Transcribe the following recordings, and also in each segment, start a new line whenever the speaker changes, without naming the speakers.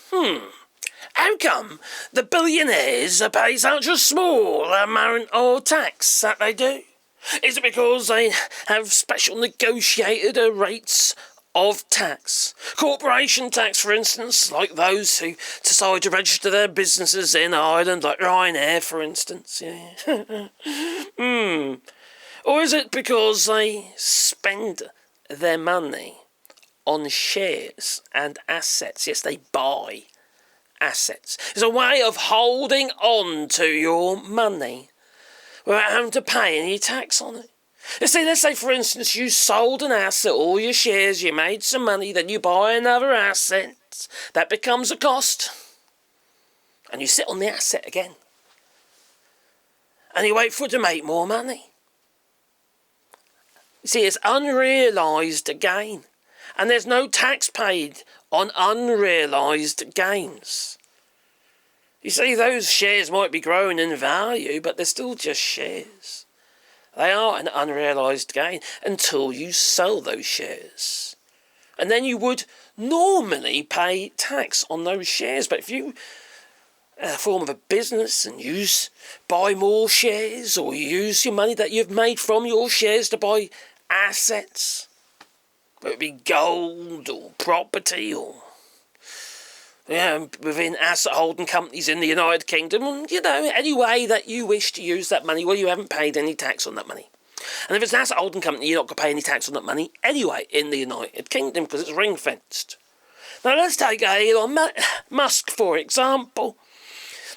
How come the billionaires pay such a small amount of tax that they do? Is it because they have special negotiated rates of tax? Corporation tax, for instance, like those who decide to register their businesses in Ireland, like Ryanair, for instance. Yeah. Or is it because they spend their money on shares and assets? Yes, they buy assets. It's a way of holding on to your money without having to pay any tax on it. You see, let's say, for instance, you sold an asset, all your shares, you made some money, then you buy another asset. That becomes a cost. And you sit on the asset again. And you wait for it to make more money. You see, it's unrealised gain. And there's no tax paid on unrealised gains. You see, those shares might be growing in value, but they're still just shares. They are an unrealised gain until you sell those shares. And then you would normally pay tax on those shares. But if you form of a business and buy more shares, or you use your money that you've made from your shares to buy assets, whether it be gold or property or within asset holding companies in the United Kingdom, any way that you wish to use that money, well, you haven't paid any tax on that money. And if it's an asset holding company, you're not going to pay any tax on that money anyway in the United Kingdom because it's ring fenced. Now let's take Elon Musk for example.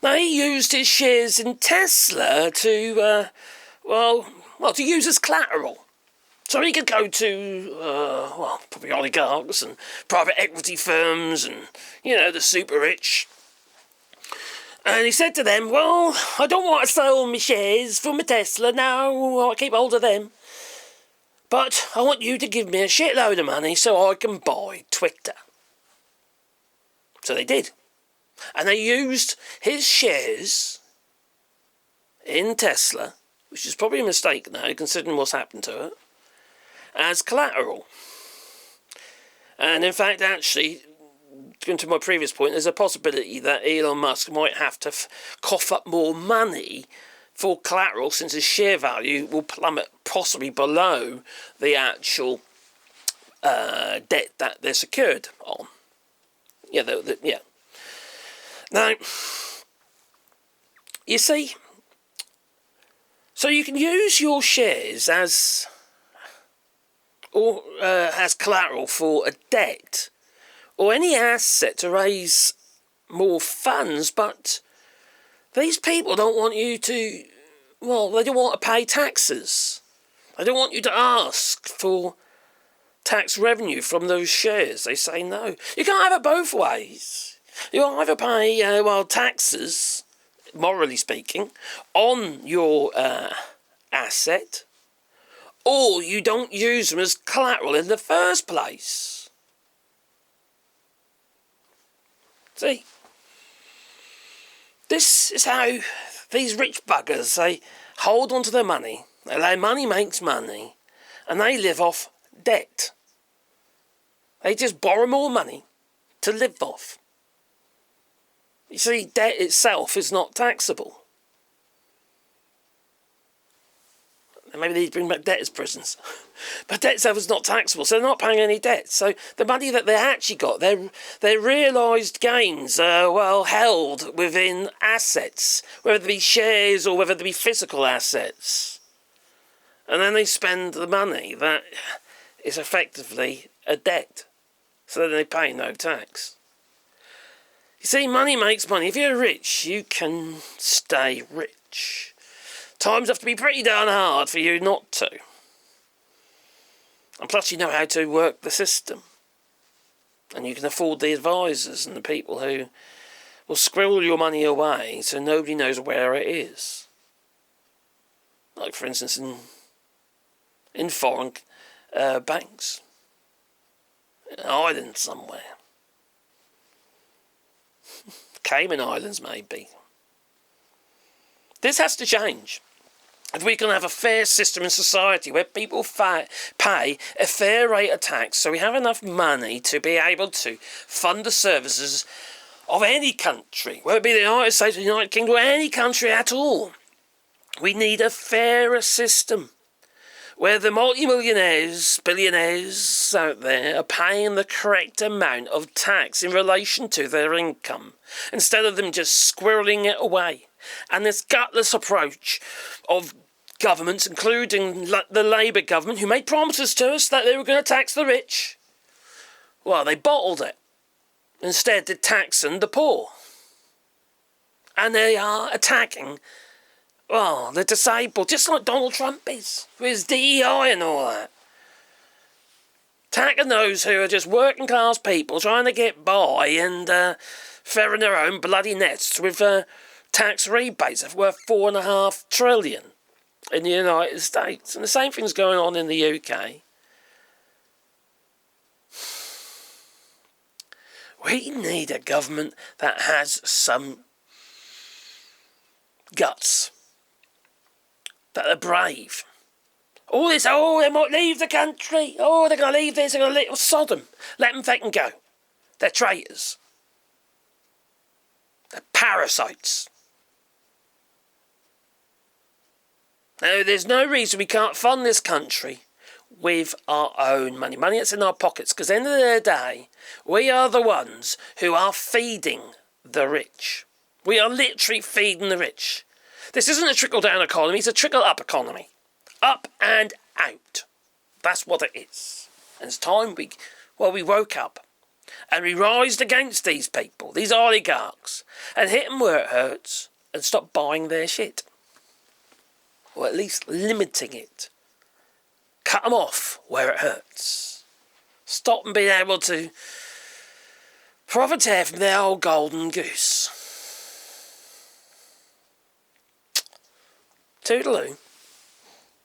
Now he used his shares in Tesla to use as collateral. So he could go to, probably oligarchs and private equity firms and, the super rich. And he said to them, well, I don't want to sell my shares for my Tesla. No, I'll keep hold of them. But I want you to give me a shitload of money so I can buy Twitter. So they did. And they used his shares in Tesla, which is probably a mistake now, considering what's happened to it, as collateral. And in fact, actually, going to my previous point, there's a possibility that Elon Musk might have to cough up more money for collateral since his share value will plummet possibly below the actual debt that they're secured on. Now, you see, so you can use your shares as collateral for a debt or any asset to raise more funds, but these people don't want you to, they don't want to pay taxes. They don't want you to ask for tax revenue from those shares. They say no. You can't have it both ways. You either pay, taxes, morally speaking, on your asset, or you don't use them as collateral in the first place. See? This is how these rich buggers, they hold on to their money. Their money makes money, and they live off debt. They just borrow more money to live off. You see, debt itself is not taxable. Maybe they bring back debtors' prisons. But debt itself is not taxable, so they're not paying any debt. So the money that they actually got, their realised gains are, held within assets, whether they be shares or whether they be physical assets. And then they spend the money that is effectively a debt. So then they pay no tax. You see, money makes money. If you're rich, you can stay rich. Times have to be pretty darn hard for you not to. And plus you know how to work the system. And you can afford the advisors and the people who will squirrel your money away so nobody knows where it is. Like, for instance, in foreign banks. In Ireland somewhere. Cayman Islands, maybe. This has to change. If we can have a fair system in society where people pay a fair rate of tax so we have enough money to be able to fund the services of any country, whether it be the United States or the United Kingdom or any country at all. We need a fairer system where the multi-millionaires, billionaires out there are paying the correct amount of tax in relation to their income, instead of them just squirreling it away. And this gutless approach of governments, including the Labour government, who made promises to us that they were going to tax the rich, well, they bottled it. Instead, they're taxing the poor. And they are attacking, well, the disabled, just like Donald Trump is, with his DEI and all that. Attacking those who are just working class people trying to get by and ferrying their own bloody nests with tax rebates of worth $4.5 trillion in the United States. And the same thing's going on in the UK. We need a government that has some guts, that are brave. All this, they might leave the country. They're going to leave this, they're going to leave Sodom. Let them fucking go. They're traitors. They're parasites. Now, there's no reason we can't fund this country with our own money. Money that's in our pockets. Because at the end of the day, we are the ones who are feeding the rich. We are literally feeding the rich. This isn't a trickle-down economy, it's a trickle-up economy. Up and out. That's what it is. And it's time we woke up. And we rised against these people, these oligarchs, and hit them where it hurts, and stop buying their shit. Or at least limiting it. Cut them off where it hurts. Stop them being able to profiteer from their old golden goose. Toodaloo.